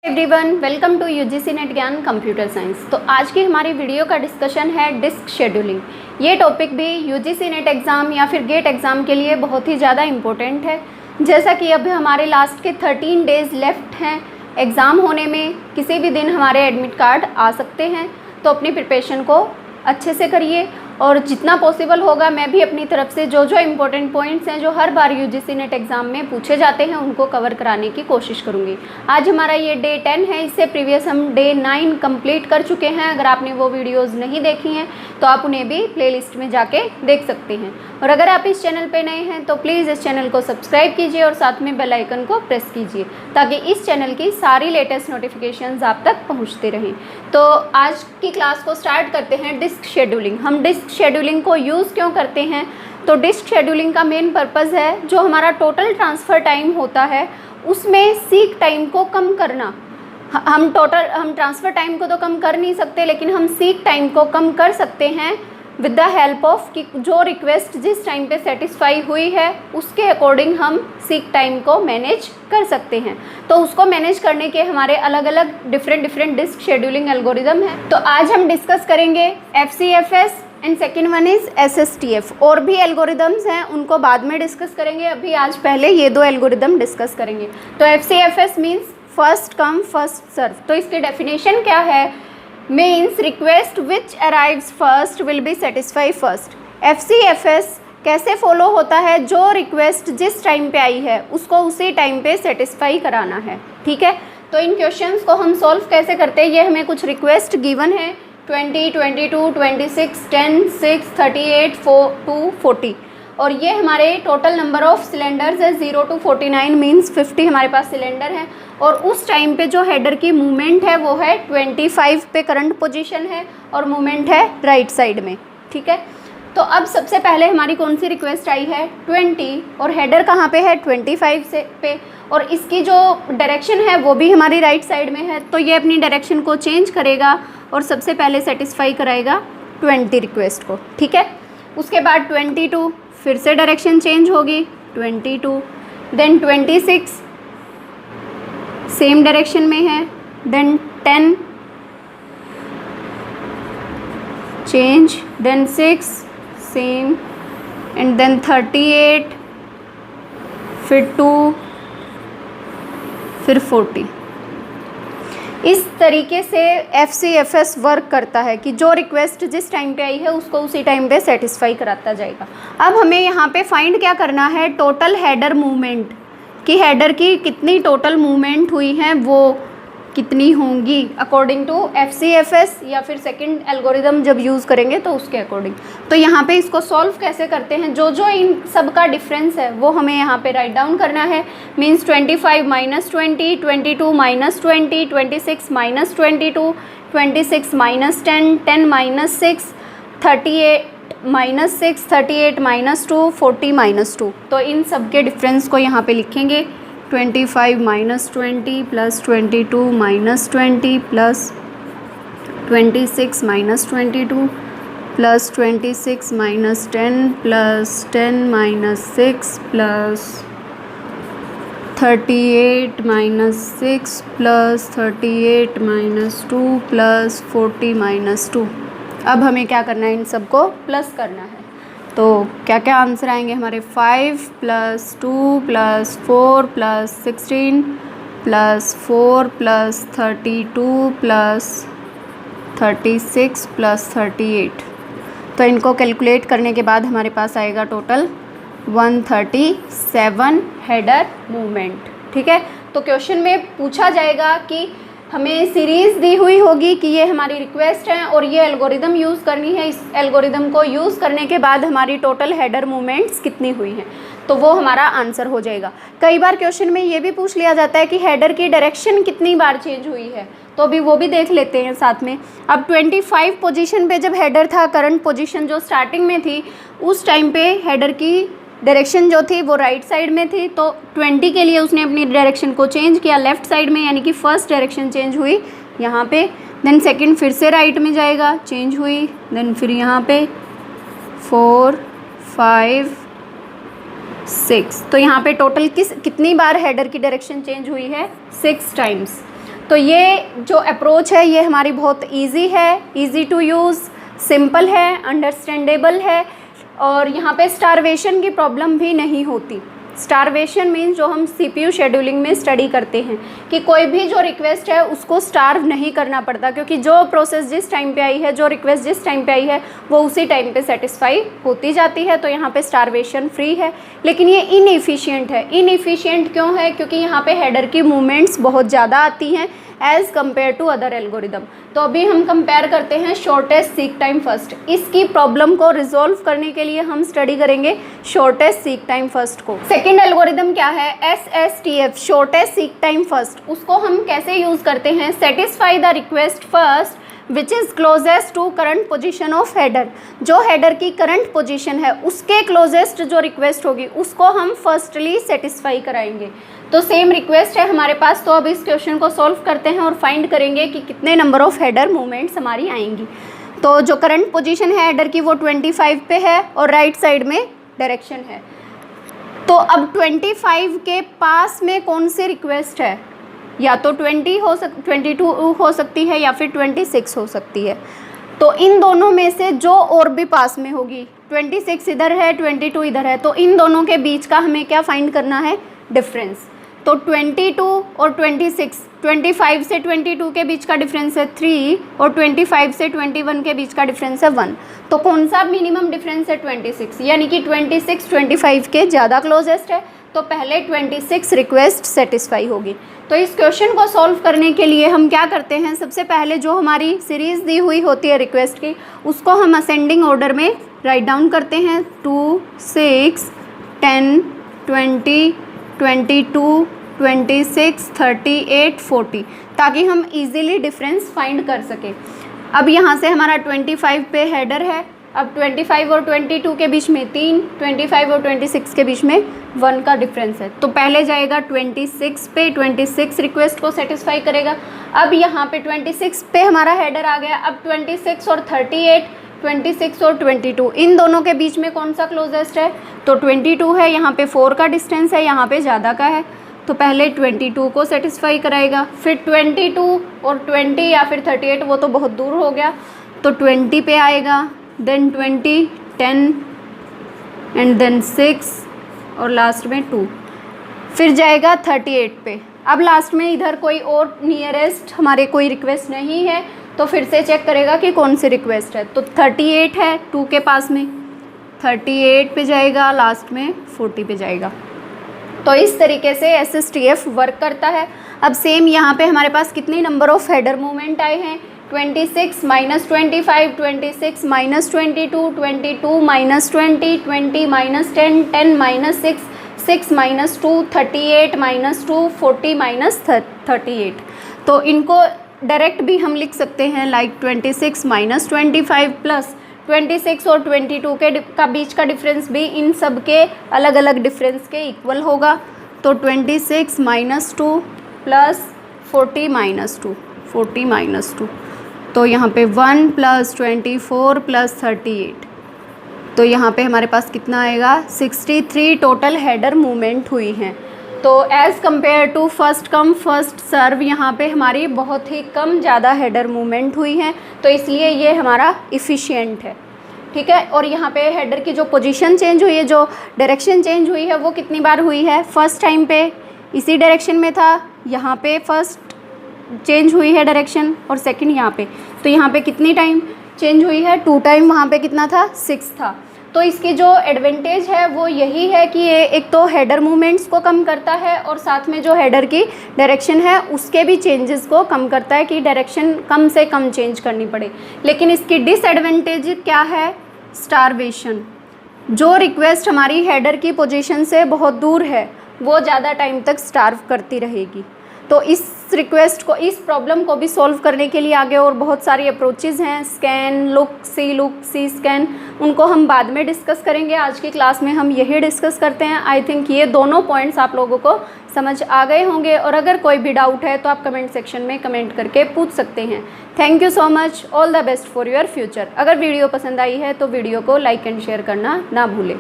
Everyone, welcome to UGC NET Gyan computer science. तो आज की हमारी वीडियो का डिस्कशन है डिस्क शेड्यूलिंग। ये टॉपिक भी यूजीसी नेट एग्ज़ाम या फिर गेट एग्ज़ाम के लिए बहुत ही ज़्यादा इम्पोर्टेंट है। जैसा कि अभी हमारे लास्ट के 13 डेज़ लेफ्ट हैं एग्ज़ाम होने में, किसी भी दिन हमारे एडमिट कार्ड आ सकते हैं, तो अपनी प्रिपरेशन को अच्छे से करिए और जितना पॉसिबल होगा मैं भी अपनी तरफ से जो इम्पोर्टेंट पॉइंट्स हैं जो हर बार यूजीसी नेट एग्ज़ाम में पूछे जाते हैं उनको कवर कराने की कोशिश करूँगी। आज हमारा ये डे 10 है, इससे प्रीवियस हम डे 9 कंप्लीट कर चुके हैं। अगर आपने वो वीडियोज़ नहीं देखी हैं तो आप उन्हें भी प्लेलिस्ट में जाके देख सकते हैं। और अगर आप इस चैनल पर नए हैं तो प्लीज़ इस चैनल को सब्सक्राइब कीजिए और साथ में बेल आइकन को प्रेस कीजिए ताकि इस चैनल की सारी लेटेस्ट नोटिफिकेशंस आप तक पहुँचते रहें। तो आज की क्लास को स्टार्ट करते हैं डिस्क शेड्यूलिंग। हम डिस्क शेड्यूलिंग को यूज़ क्यों करते हैं? तो डिस्क शेड्यूलिंग का मेन पर्पज़ है जो हमारा टोटल ट्रांसफ़र टाइम होता है उसमें सीक टाइम को कम करना। हम ट्रांसफ़र टाइम को तो कम कर नहीं सकते, लेकिन हम सीक टाइम को कम कर सकते हैं विद द हेल्प ऑफ कि जो रिक्वेस्ट जिस टाइम पे सेटिस्फाई हुई है उसके अकॉर्डिंग हम सीक टाइम को मैनेज कर सकते हैं। तो उसको मैनेज करने के हमारे अलग अलग डिफरेंट डिस्क शेड्यूलिंग एल्गोरिदम है। तो आज हम डिस्कस करेंगे FCFS and second one is SSTF। और भी एल्गोरिदम्स हैं उनको बाद में डिस्कस करेंगे, अभी आज पहले ये दो एल्गोरिदम डिस्कस करेंगे। तो FCFS means first come first serve. तो इसकी डेफिनेशन क्या है? Means request which arrives first will be satisfy first. FCFS कैसे फॉलो होता है? जो रिक्वेस्ट जिस टाइम पे आई है उसको उसी टाइम पे सेटिस्फाई कराना है। ठीक है, तो इन क्वेश्चंस को हम सॉल्व कैसे करते हैं? ये हमें कुछ रिक्वेस्ट गिवन है 20, 22, 26, 10, 6, 38, 2, 40 और ये हमारे टोटल नंबर ऑफ सिलेंडर्स है 0 to 49 मीन्स 50 हमारे पास सिलेंडर है। और उस टाइम पे जो हेडर की मूवमेंट है वो है 25 पे करंट पोजीशन है और मूवमेंट है राइट साइड में। ठीक है, तो अब सबसे पहले हमारी कौन सी रिक्वेस्ट आई है? 20 और हेडर कहाँ पे है? 25 से पे, और इसकी जो डायरेक्शन है वो भी हमारी राइट साइड में है। तो ये अपनी डायरेक्शन को चेंज करेगा और सबसे पहले सेटिस्फाई कराएगा 20 रिक्वेस्ट को। ठीक है, उसके बाद 22 फिर से डायरेक्शन चेंज होगी 22, देन 26 सेम डायरेक्शन में है, then 10 change, then 6 same and then 38 फिर 2 फिर 40। इस तरीके से FCFS वर्क करता है कि जो रिक्वेस्ट जिस टाइम पे आई है उसको उसी टाइम पे सेटिस्फाई कराता जाएगा। अब हमें यहाँ पे फाइंड क्या करना है? टोटल हेडर मूवमेंट, कि हेडर की कितनी टोटल मूवमेंट हुई है वो कितनी होंगी अकॉर्डिंग टू FCFS या फिर सेकंड एल्गोरिदम जब यूज़ करेंगे तो उसके अकॉर्डिंग। तो यहाँ पे इसको सॉल्व कैसे करते हैं? जो इन सब का डिफरेंस है वो हमें यहाँ पे राइट डाउन करना है। मीन्स 25 -20, 22 -20, 26 -22, 26 -10, 10 -6, 38 -6, 38 -2, 40 -2। तो इन सब के डिफरेंस को यहाँ पे लिखेंगे 25 -20 plus 22 -20 plus 26 -22 plus 26 -10 plus 10 -6 plus 38 -6 plus 38 -2 plus 40 -2। अब हमें क्या करना है? इन सबको प्लस करना है। तो क्या क्या आंसर आएंगे हमारे? 5 + 2 + 4 + 16 + 4 + 32 + 36 + 38। तो इनको कैलकुलेट करने के बाद हमारे पास आएगा टोटल 137 हेडर मूवमेंट। ठीक है, तो क्वेश्चन में पूछा जाएगा कि हमें सीरीज़ दी हुई होगी कि ये हमारी रिक्वेस्ट है और ये एल्गोरिदम यूज़ करनी है। इस एल्गोरिदम को यूज़ करने के बाद हमारी टोटल हेडर मूवमेंट्स कितनी हुई हैं, तो वो हमारा आंसर हो जाएगा। कई बार क्वेश्चन में ये भी पूछ लिया जाता है कि हेडर की डायरेक्शन कितनी बार चेंज हुई है, तो अभी वो भी देख लेते हैं साथ में। अब 25 पोजीशन पे जब हेडर था, करंट पोजीशन जो स्टार्टिंग में थी, उस टाइम पे हेडर की डायरेक्शन जो थी वो राइट साइड में थी। तो 20 के लिए उसने अपनी डायरेक्शन को चेंज किया लेफ़्ट साइड में, यानी कि फर्स्ट डायरेक्शन चेंज हुई यहाँ पे। देन सेकंड फिर से राइट में जाएगा, चेंज हुई। देन फिर यहाँ पे 4, 5, 6। तो यहाँ पे टोटल कितनी बार हेडर की डायरेक्शन चेंज हुई है? 6 टाइम्स। तो ये जो अप्रोच है ये हमारी बहुत ईजी है, ईजी टू यूज़, सिंपल है, अंडरस्टैंडेबल है और यहाँ पे स्टारवेशन की प्रॉब्लम भी नहीं होती। स्टारवेशन मीन्स जो हम CPU शेड्यूलिंग में स्टडी करते हैं कि कोई भी जो रिक्वेस्ट है उसको स्टार्व नहीं करना पड़ता, क्योंकि जो प्रोसेस जिस टाइम पे आई है, जो रिक्वेस्ट जिस टाइम पे आई है वो उसी टाइम पे सेटिस्फाई होती जाती है। तो यहाँ पे स्टारवेशन फ्री है। लेकिन ये इनएफिशिएंट है। इनएफिशिएंट क्यों है? क्योंकि यहाँ पे हेडर की मूवमेंट्स बहुत ज़्यादा आती हैं as compare to other algorithm. तो अभी हम कंपेयर करते हैं शॉर्टेस्ट सीक टाइम फर्स्ट। इसकी प्रॉब्लम को रिजॉल्व करने के लिए हम स्टडी करेंगे शॉर्टेस्ट सीक टाइम फर्स्ट को। सेकेंड एल्गोरिदम क्या है? SSTF, shortest seek time first. उसको हम कैसे यूज़ करते हैं? Satisfy the request first which is closest to current position of header. जो हेडर की करंट पोजिशन है उसके क्लोजेस्ट जो रिक्वेस्ट होगी उसको हम फर्स्टली सेटिस्फाई कराएंगे। तो सेम रिक्वेस्ट है हमारे पास। तो अब इस क्वेश्चन को सॉल्व करते हैं और फाइंड करेंगे कि कितने नंबर ऑफ हेडर मूवमेंट्स हमारी आएंगी। तो जो करंट पोजीशन है हेडर की वो 25 पे है और राइट साइड में डायरेक्शन है। तो अब 25 के पास में कौन सी रिक्वेस्ट है? या तो 22 हो सकती है या फिर 26 हो सकती है। तो इन दोनों में से जो और भी पास में होगी, 26 इधर है, 22 इधर है, तो इन दोनों के बीच का हमें क्या फाइंड करना है? डिफरेंस। तो 22 और 26, 25 से 22 के बीच का डिफरेंस है 3 और 25 से 21 के बीच का डिफरेंस है 1। तो कौन सा मिनिमम डिफरेंस है? 26, यानी कि 26 25 के ज़्यादा क्लोजेस्ट है। तो पहले 26 रिक्वेस्ट सेटिस्फाई होगी। तो इस क्वेश्चन को सॉल्व करने के लिए हम क्या करते हैं? सबसे पहले जो हमारी सीरीज़ दी हुई होती है रिक्वेस्ट की उसको हम असेंडिंग ऑर्डर में राइट डाउन करते हैं। 2, 6, 10, 20, 22, 26, 38, 40, ताकि हम इजीली डिफरेंस फाइंड कर सकें। अब यहाँ से हमारा 25 पे हेडर है। अब 25 और 22 के बीच में 3, 25 और 26 के बीच में 1 का डिफरेंस है। तो पहले जाएगा 26 पे, 26 रिक्वेस्ट को सेटिस्फाई करेगा। अब यहाँ पे 26 पे हमारा हेडर आ गया। अब 26 और 38, 26 और 22 इन दोनों के बीच में कौन सा क्लोजेस्ट है? तो 22 है। यहाँ पे 4 का डिस्टेंस है, यहाँ पे ज़्यादा का है। तो पहले 22 को सेटिस्फाई कराएगा, फिर 22 और 20 या फिर 38, वो तो बहुत दूर हो गया, तो 20 पे आएगा, देन 20, 10 एंड देन 6 और लास्ट में 2, फिर जाएगा 38 पे। अब लास्ट में इधर कोई और नियरेस्ट हमारे कोई रिक्वेस्ट नहीं है, तो फिर से चेक करेगा कि कौन सी रिक्वेस्ट है। तो 38 है 2 के पास में, 38 पे जाएगा, लास्ट में 40 पे जाएगा। तो इस तरीके से SSTF वर्क करता है। अब सेम यहाँ पे हमारे पास कितने नंबर ऑफ हेडर मूवमेंट आए हैं? 26 minus 25, 26 minus 22, 22 minus 20, 20 minus 10, 10 minus 6, 6 minus 2, 38 minus 2, 40 minus 38। तो इनको डायरेक्ट भी हम लिख सकते हैं लाइक 26 माइनस 25 प्लस 26 और 22 का बीच का डिफरेंस भी इन सब के अलग अलग डिफरेंस के इक्वल होगा। तो 26 माइनस 2 प्लस 40 माइनस 2, 40 माइनस 2, तो यहाँ पे 1 प्लस 24 प्लस 38, तो यहाँ पे हमारे पास कितना आएगा? 63 टोटल हेडर मूवमेंट हुई हैं। तो as compare to first come first serve यहाँ पे हमारी बहुत ही कम ज़्यादा हेडर मूवमेंट हुई हैं, तो इसलिए ये हमारा इफ़िशियंट है। ठीक है। और यहाँ पे हेडर की जो पोजीशन चेंज हुई है, जो डायरेक्शन चेंज हुई है, वो कितनी बार हुई है? फर्स्ट टाइम पे इसी डायरेक्शन में था, यहाँ पे फर्स्ट चेंज हुई है डायरेक्शन, और सेकंड यहाँ पे। तो यहाँ पे कितनी टाइम चेंज हुई है? 2 टाइम। वहाँ पे कितना था? 6 था। तो इसकी जो एडवांटेज है वो यही है कि ये एक तो हेडर मूवमेंट्स को कम करता है और साथ में जो हेडर की डायरेक्शन है उसके भी चेंजेस को कम करता है कि डायरेक्शन कम से कम चेंज करनी पड़े। लेकिन इसकी डिसएडवांटेज क्या है? स्टारवेशन। जो रिक्वेस्ट हमारी हेडर की पोजीशन से बहुत दूर है वो ज़्यादा टाइम तक स्टार्व करती रहेगी। तो इस रिक्वेस्ट को, इस प्रॉब्लम को भी सॉल्व करने के लिए आगे और बहुत सारी अप्रोचेज़ हैं, स्कैन, लुक, सी स्कैन, उनको हम बाद में डिस्कस करेंगे। आज की क्लास में हम यही डिस्कस करते हैं। आई थिंक ये दोनों पॉइंट्स आप लोगों को समझ आ गए होंगे, और अगर कोई भी डाउट है तो आप कमेंट सेक्शन में कमेंट करके पूछ सकते हैं। Thank you so much. All the best for your future. अगर वीडियो पसंद आई है तो वीडियो को लाइक एंड शेयर करना ना भूलें।